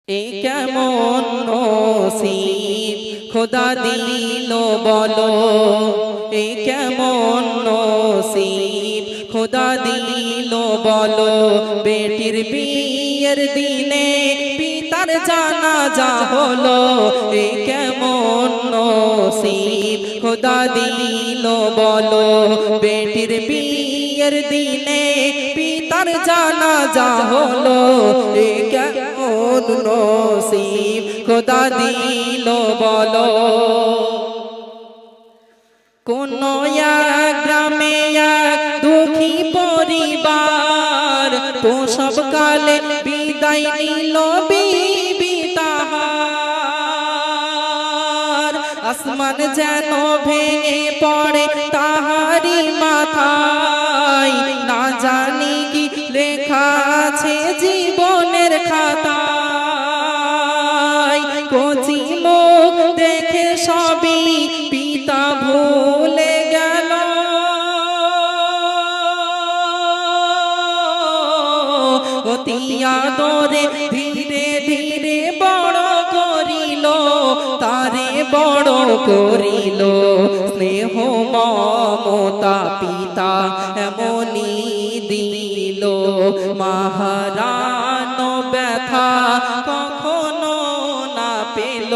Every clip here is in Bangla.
এ কেমন নসিব খোদা দিল বলো, এ কেমন নসিব খোদা দিল বলো। বেটির বিয়ের দিনে পিতার জানাজা হলো, এ কেমন নসিব খোদা দিল বলো। বেটির বিয়ের দিনে পিতার জানাজা হলো, এ কেমন নসিব খোদা দিল বলো। কোন এক গ্রামে এক দুঃখী পরিবার প্রসব কালে বিদায় নিল বিবি তাহার। আসমান যেন ভেঙে পড়ে তাহারি মাথায়, না জানি কি লেখা আছে জীবনের খাতায়। কচি মুখ দেখে সবই পিতা ভুলে গেল, অতি আদরে ধীরে ধীরে বড় করিল, তারে বড় করিল। স্নেহ মমতা পিতা এমনি দিল, মাহারান ব্যথা কখনো না পেল।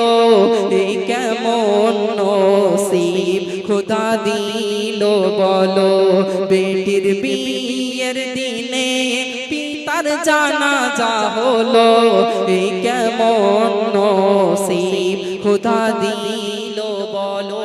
এ কেমন নসিব খোদা দিল বলো। বেটির বিয়ের দিনে পিতার জানাজা হলো, এ কেমন নসিব খোদা দিল বলো।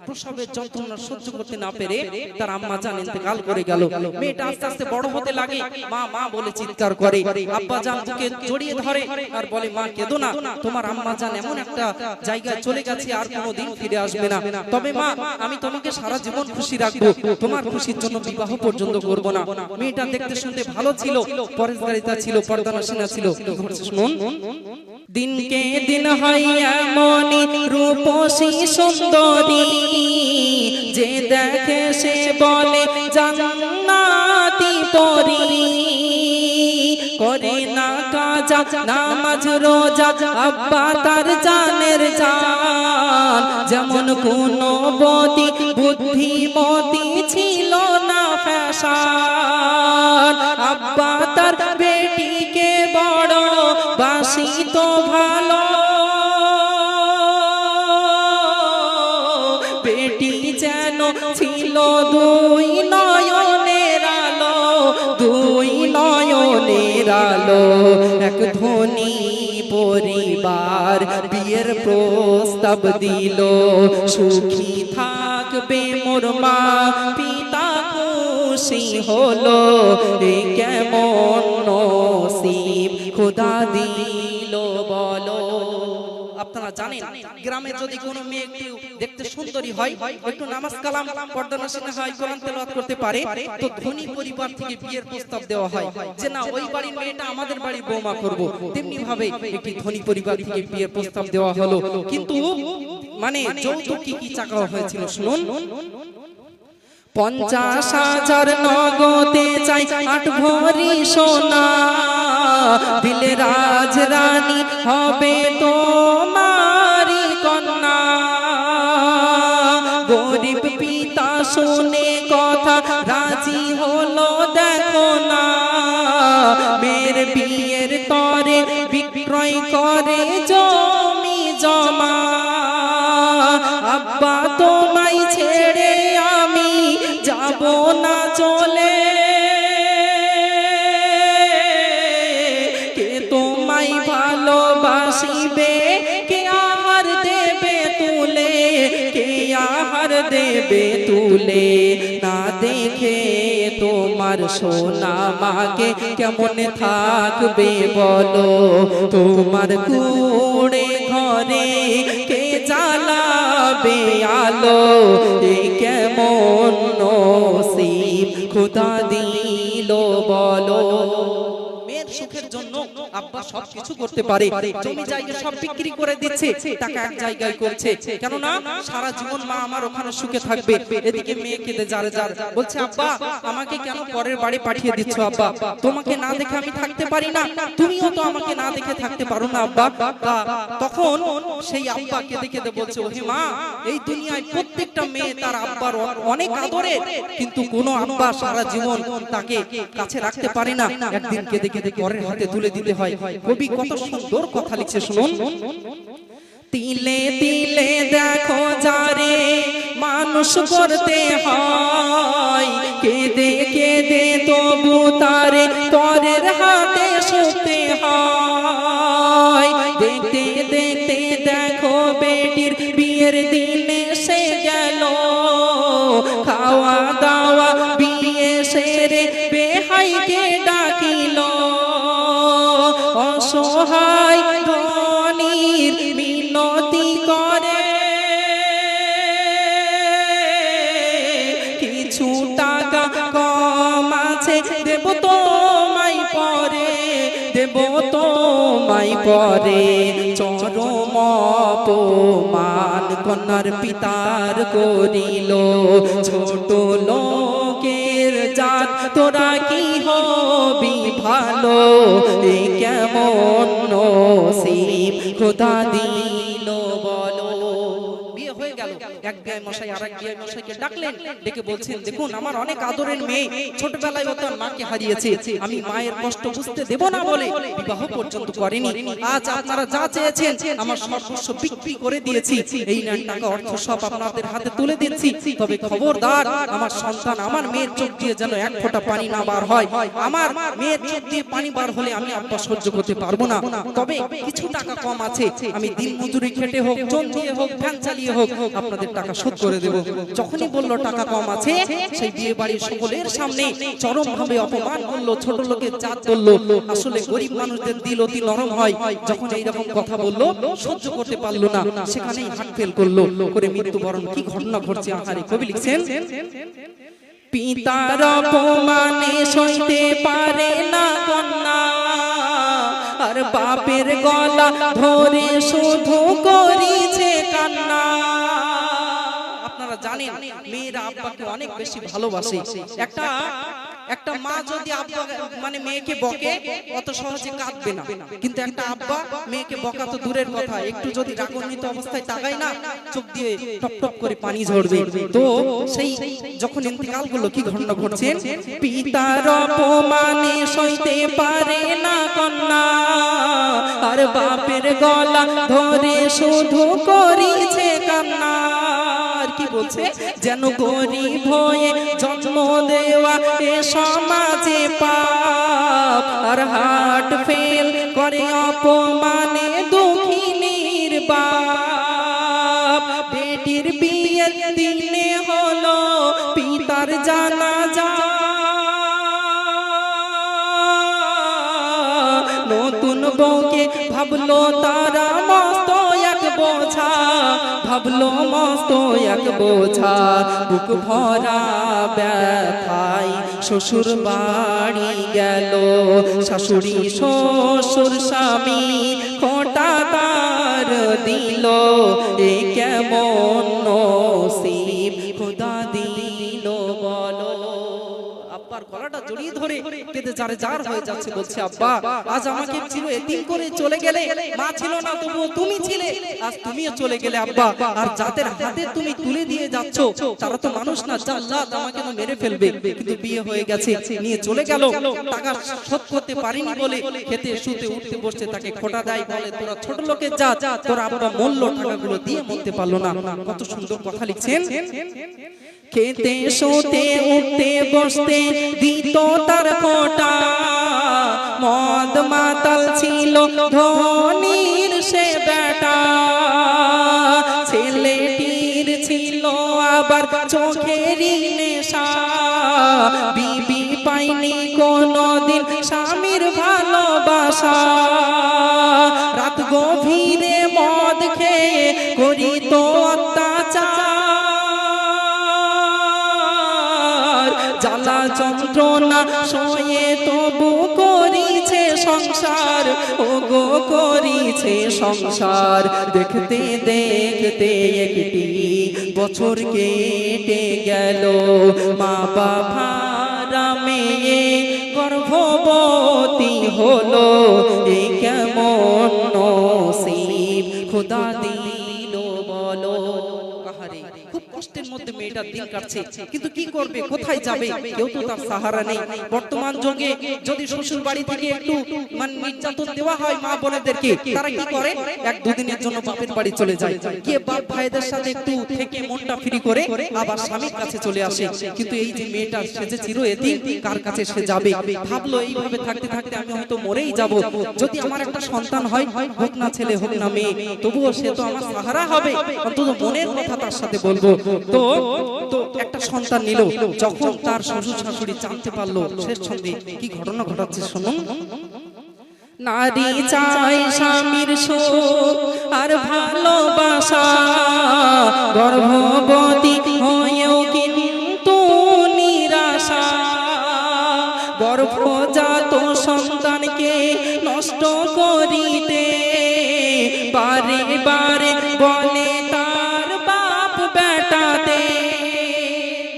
প্রসবের যন্ত্রণা সহ্য করতে না পেরে তার আম্মা জান ইন্তেকাল করে গেল। মেয়েটা আস্তে আস্তে বড় হতে লাগে, মা মা বলে চিৎকার করে। আব্বা জান বুকে জড়িয়ে ধরে আর বলে, মা কেঁদো না, তোমার আম্মা জান এমন একটা জায়গায় চলে গেছে আর কোনোদিন ফিরে আসবে না। তবে মা, আমি তোমাকে সারা জীবন খুশি রাখবো, তোমার খুশির জন্য বিবাহ পর্যন্ত করব না। মেয়েটা দেখতে শুনতে ভালো ছিল, পরেশগারিতা ছিল, পর্দানসীনা ছিল। শুনুন, দিনকে দিন হয় এমনি রূপসী সুন্দরী, যে দেখে সে বলে জান্নাতি পরী। করে না কাজা নামাজ রোজা আব্বা তার জানের জান, যেমন কোনো বতী বুদ্ধিমতী ছিল না ফ্যাশন। আব্বা তার বেটিকে বড় বাসিত ভালো, বেটি যেন ছিল দুই নয়নের আলো, দুই নয়নের আলো। এক ধনী পরিবার বিয়ের প্রস্তাব দিল, সুখী থাকবে মোর মা পিতা খুশি হলো। এ কেমন নসিব খোদা দিল বলো। আপনারা জানেন, গ্রামে যদি কোনো মেয়ে একটু দেখতে সুন্দরী হয়, একটু নামাজ কালাম পর্দানসীনা হয়, কোরআন তেলাওয়াত করতে পারে, তো ধনী পরিবার থেকে বিয়ের প্রস্তাব দেওয়া হয় যে না, ওই বাড়ির মেয়েটা আমাদের বাড়ির বৌমা করব। তেমনি ভাবে একটি ধনী পরিবার থেকে বিয়ের প্রস্তাব দেওয়া হলো। কিন্তু মানে যৌতুক কি কি চাকা হয়েছিল শুনুন। 50,000 নগদে চাই 8 ভরি সোনা, দিলে রাজ রানী হবে তোমারি কন্যা। গরিব পিতা শুনে কথা রাজি হলো দেখো না, মেয়ের বিয়ের তরে বিক্রয় করে জমি জমা। আব্বা তোমায় ছেড়ে আমি যাব না চলে, কে তোমায় ভালোবাসিবে, কে আহার দেবে তুলে, কে আহার দেবে তুলে। না দেখে তোমার সোনা মাকে কেমন থাকবে বলো, তোমার কুড়ে ঘরে কে জ্বালাবে আলো। এ কেমন নসিব খোদা দিল বলো। মেয়ের সুখের জন্য আব্বা সব কিছু করতে পারে, জমি জায়গা সব বিক্রি করে দিচ্ছে, টাকা এক জায়গায় করছে, কেন না সারা জীবন মা আমার ওখানে সুখে থাকবে। এদিকে মেয়ে কেঁদে যার বলছে, আব্বা আমাকে কেন পরের বাড়ি পাঠিয়ে দিচ্ছ আব্বা, তোমাকে না দেখে আমি থাকতে পারি না, তুমিও তো আমাকে না দেখে থাকতে পারো না আব্বা। তখন সেই আব্বা কেঁদে কেঁদে বলছে, ওহে মা, এই দুনিয়ায় প্রত্যেকটা মেয়ে তার আব্বার অনেক আদরে, কিন্তু কোন আব্বা সারা জীবন তাকে কাছে রাখতে পারে না, একদিন কেঁদে কেঁদে পরের হাতে তুলে দিতে হয়। কবি কত সুন্দর কথা লিখছে শুনুন। তিলে তিলে দেখো যারে মানুষ করতে হয়, কেঁদে কেঁদে তবু তারে পরের হাতে শুতে হয়। দেখতে দেখতে দেখো বেটির বিয়ের দিন এসে গেল, খাওয়া দাওয়া বিয়ে সেরে বেহাইকে ডাকিল, অসহায় ধনীর মিনতি করে কিছু টাকা কম আছে, দেব তোমায় পরে, দেব তোমায় পরে। চরম অপমান কন্যার পিতার করিল, ছোট লোকের জাত তোরা কি হবি ভালো, এই কেমন নসিব খোদা দিল বলো। বিয়ে হয়ে গেল, এক বিয়ে মশাই আর এক বিয়ে মশাইকে ডাকলেন, ডেকে বলছেন, দেখুন আমার অনেক আদরের মেয়ে, ছোটবেলায় ও তার মাকে হারিয়েছে, আমি মায়ের কষ্ট বুঝতে দেব না বলে বিবাহ পর্যন্ত করেনি। আজ আপনারা যা চেয়েছেন আমার সর্বস্ব বিক্রি করে দিয়েছি, এই নেন টাকা অর্থ সব আপনাদের হাতে তুলে দিচ্ছি, তবে খবরদার আমার সন্তান আমার মেয়ের চোখ দিয়ে যেন এক ফোঁটা পানি না বার হয়, আমার মেয়ের চোখ দিয়ে পানি বার হলে আমি আব্বা সহ্য করতে পারবো না, তবে কিছু টাকা কম আছে, আমি দিন মজুরি খেটে হোক, জন দিয়ে হোক, ভ্যান চালিয়ে হোক আপনাদের টাকা শোধ করে দেব। যখনই বললো টাকা কম আছে, সেই বিয়ে বাড়ির সকলের সামনে চরম ভাবে অপমান করলো, ছোট লোকের জাত বললো। আসলে গরিব মানুষদের দিল অতি নরম হয়, যখন এইরকম কথা বললো সহ্য করতে পারলো না, সেখানেই হার্ট ফেল করলো, করে মৃত্যুবরণ। কি ঘটনা ঘটছে আহারে। কবি লিখছেন, পিতার অপমানে সইতে পারে না কন্যা, আর বাপের গলা ধরে শুধু করিছে কান্না। আপনারা জানেন মেয়েরা আব্বাকে অনেক বেশি ভালোবাসে। একটা মা যদি আব্বা মানে মেয়েকে বকে অত সহজে কাঁদবে না, কিন্তু একটা আব্বা মেয়েকে বকা তো দূরের কথা, একটু যদি রাগান্বিত অবস্থায় তাকায় না, চোখ দিয়ে টপ টপ করে পানি ঝরবে। তো সেই যখন ইন্তেকাল হলো, কি ঘটনা ঘটছেন, পিতার অপমানে সইতে পারে না কন্যা, আর বাপের গলা ধরে শুধু করিছে কান্না। কি বলছে, যেন গরিব হয়ে জন্ম দেওয়া এ সমাজে পাপ, আর হার্ট ফেল করে অপমানে দুঃখিনীর বাপ। বেটির বিয়ের দিনে হলো পিতার জানাজা, নতুন বউকে ভাবলো তারা মস্ত এক বোঝা, ভাবলো মস্ত এক বোঝা, বুক ভরা ব্যথায় শ্বশুর বাড়ি গেল, শাশুড়ি শ্বশুর স্বামী খোটা তার দিল, এ কেমন নসিব খোদা দিল বলো। আব্বার গলাটা জড়িয়ে ধরে কেঁদে যারে যার হয়ে যাচ্ছে, বলছে, আব্বা আজ আমাকে ছিল এতিম করে চলে গেলে, মা ছিল না তবুও তুমি ছিলে, আজ তুমিও চলে গেলে আব্বা, আর যাদের হাতে তুমি তুলে দিয়ে যাচ্ছ তারা তো মানুষ না, জাল্লাত আমাকে তো মেরে ফেলবে, কিন্তু বিয়ে হয়ে গেছে, নিয়ে চলে গেল, টাকা শোধ করতে পারিনি বলে খেতে শুতে উঠতে বসতে তাকে খোটা দেয়, বলে তোরা ছোট লোকের জাত, তোরা আব্বা মূল্য টাকাগুলো দিয়ে মরতে পারলো না। কত সুন্দর কথা লিখছেন, খেতে শুতে উঠতে বসতে দিত তার খোটা, মদ মাতাল ছিল ধনীর সে বেটা, ছেলেটির ছিল আবার চোখেরই নেশা, বিবি পাইনি কোনদিন স্বামীর ভালোবাসা, রাত গভীরে মদ খেয়ে করিত অত্যাচার, জ্বালা যন্ত্রণা সয়ে তবু করিছে সংসার। সংসার ও গো করিছে সংসার দেখতে দেখতে একটি বছর কেটে গেল মা বাবা মেয়ে গর্ভবতী হলো এই কেমন নসিব খোদা দিল বলো কাহারে খুব কষ্টের মধ্যে মেয়েটার দিন কাটছে কিন্তু কি করবে কোথায় যাবে কেউ তো তার সাহারা নেই বর্তমান যুগে যদি শ্বশুর বাড়ি থেকে একটু মানে নির্যাতন দেওয়া হয় মা বোনেদেরকে তারা কি করে এক দুদিনের জন্য বাপের বাড়ি চলে যায় গিয়ে বাপ ভাইদের সাথে একটু থেকে মনটা ফ্রি করে আবার স্বামীর কাছে চলে আসে কিন্তু এই যে মেয়েটা সে যে চির এতিম কার কাছে সে যাবে ভাবলো এইভাবে থাকতে থাকতে আমি হয়তো মরেই যাব যদি আমার একটা সন্তান হয় হোক না ছেলে হোক না মেয়ে তবুও সে তো আমার সাহারা হবে অন্তত মনের কথা তার সাথে বলবো তো তো একটা সন্তান নিল যখন তার শ্বশুর শাশুড়ি জানতে পারলো শেষ ছন্দে কি ঘটনা ঘটাচ্ছে শুনুন নারী চাই স্বামীর সুখ আর ভালোবাসা গর্ভবতী হয়েও কিন্তু নিরাশা গর্ভজাত সন্তানকে নষ্ট করিতে বারে বারে বলে তার বাপ বেটাতে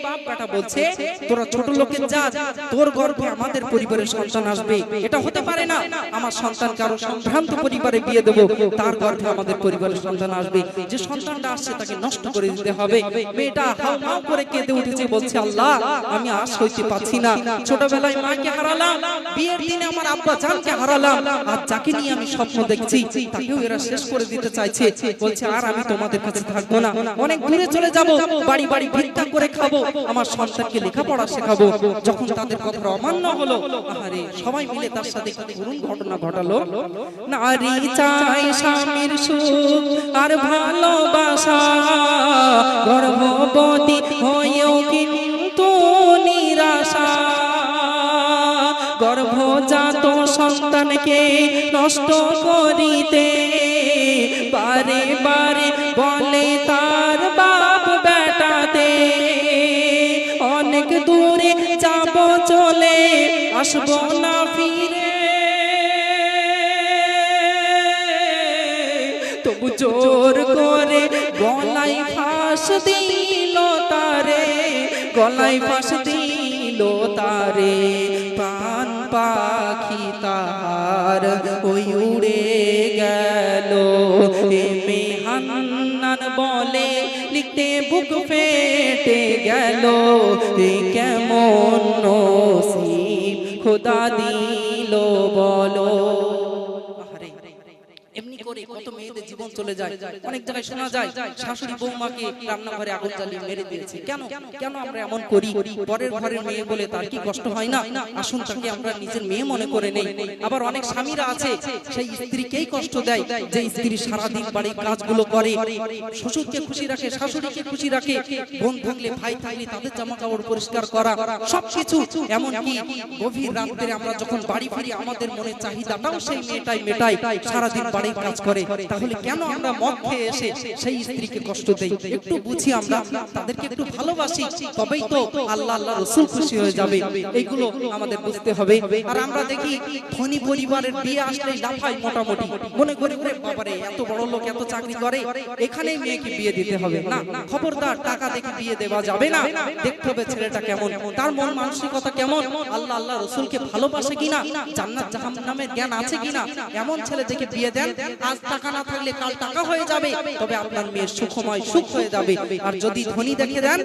বাপ বেটা বলছে তোরা ছোট লোকের জাত তোর গর্ভে আমাদের পরিবারের সন্তান আসবে এটা হতে পারে না আমার সন্তান কারো সম্ভ্রান্ত পরিবারে বিয়ে দেব তার গর্ভে আমাদের পরিবারের সন্তান আসবে যে সন্তানটা আসছে তাকে নষ্ট করে দিতে হবে মেয়েটা হাউ হাউ করে কেঁদে উঠেছে বলছে আল্লাহ আমি আর সইতে পাচ্ছি না ছোটবেলায় মাকে হারালাম বিয়ের দিনে আমার আব্বা জানকে হারালাম আর যাকে নিয়ে আমি স্বপ্ন দেখছি তাকেও এরা শেষ করে দিতে চাইছে বলছে আর আমি তোমাদের কাছে থাকবো না অনেক দূরে চলে যাব বাড়ি বাড়ি ভিক্ষা করে খাবো আমার সন্তানকে লেখাপড়া শেখাবো যখন তাদের কথা অমান্য হলো আরে সবাই মিলে তার সাথে করুণ ঘটনা ঘটালো নারী চাই স্বামীর সুখ আর ভালোবাসা গর্ভবতী হয়েও কিন্তু নিরাশা গর্ভজাত সন্তানকে নষ্ট করিতে বারে বারে বলে তার বাপ বেটাতে অনেক দূরে যাব চলে আসবো না ফিরে তবু জোর করে গলায় ফাঁস দিল তারে গলায় ফাঁস দিল তারে প্রাণ পাখি তার ওই উড়ে গেল এমে হান্নান বলে লিখতে বুক ফেটে গেল কেমন নসিব খোদা দিল বলো এমনি করে কত মেয়েদের জীবন চলে যায় অনেক জায়গায় শোনা যায় শাশুড়ি বৌমাকে রান্নাঘরে আগুন জ্বালিয়ে মেরে দিয়েছে কেন কেন আমরা এমন করি পরের ঘরের মেয়ে বলে তার কি কষ্ট হয় না আসুন তাকে আমরা নিজের মেয়ে মনে করে নেই আবার অনেক স্বামীরা আছে সেই স্ত্রীকেই কষ্ট দেয় যে স্ত্রী সারাদিন বাড়ির কাজগুলো করে শ্বশুরকে খুশি রাখে শাশুড়িকে খুশি রাখে বোন থাকলে ভাই থাকলে তাদের জামা কাপড় পরিষ্কার করা সবকিছু এমনকি গভীর রাত্রে আমরা যখন বাড়ি ফিরি আমাদের মনের চাহিদাটাও সেই মেয়েটাই মেটায় সারাদিন বাড়ির কাজ করে তাহলে কেন আমরা মদ খেয়ে এসে সেই স্ত্রীকে কষ্ট দেই একটু বুঝি আমরা তাদেরকে একটু ভালোবাসি তবেই তো আল্লাহ আল্লাহ রাসূল খুশি হয়ে যাবে এইগুলো আমাদের বুঝতে হবে আর আমরা দেখি ধনী পরিবারের বিয়ে আসলেই লাফাই মোটামুটি মনে করে করে বাবারে এত বড় লোক এত চাকরি করে এখানেই মেয়েকে বিয়ে দিতে হবে না খবরদার টাকা দেখে বিয়ে দেওয়া যাবে না দেখতে হবে ছেলেটা কেমন তার মন মানসিকতা কেমন আল্লাহ আল্লাহ রাসূলকে ভালোবাসে কিনা জান্নাত জাহান্নামের জ্ঞান আছে কিনা এমন ছেলে দেখে বিয়ে দেন আজ টাকা না থাকলে কাল টাকা হয়ে যাবে তবে আপনার মেয়ের সুখময় সুখ হয়ে যাবে আর যদি ধনী দেখে দেন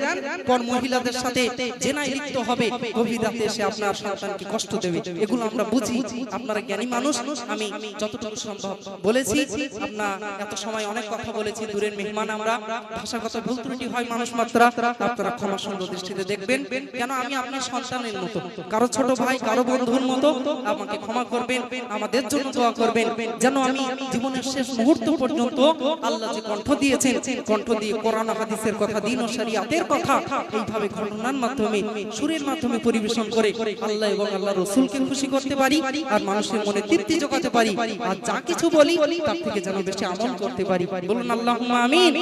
পর মহিলাদের সাথে জেনায় লিপ্ত হবে গভীর রাতে এসে আপনার সন্তানকে কষ্ট দেবে এগুলো আমরা বুঝি আপনারা জ্ঞানী মানুষ আমি যতটুকু সম্ভব বলেছি আপনারা এত সময় অনেক কথা বলেছি দূরের মেহমান আমরা ভাষাগত ভুল ত্রুটি হয় মানুষ মাত্রা আপনারা ক্ষমা সুন্দর দৃষ্টিতে দেখবেন কেন আমি আপনার সন্তানের মতো কারো ছোট ভাই কারো বন্ধুর মতো আমাকে ক্ষমা করবেন আমাদের জন্য দোয়া করবেন যেন আমি জীবনের শেষ মুহূর্ত পর্যন্ত আল্লাহ যে কণ্ঠ দিয়েছেন কণ্ঠ দিয়ে কোরআন হাদিসের কথা দ্বীন ও শরিয়াতের কথা এইভাবে ঘটনার মাধ্যমে সুরের মাধ্যমে পরিবেশন করে আল্লাহ এবং আল্লাহ রাসূলকে খুশি করতে পারি আর মানুষের মনে তৃপ্তি জোগাতে পারি আর যা কিছু বলি তার থেকে যেন বেশি আমল করতে পারি বলুন আল্লাহুম্মা আমিন।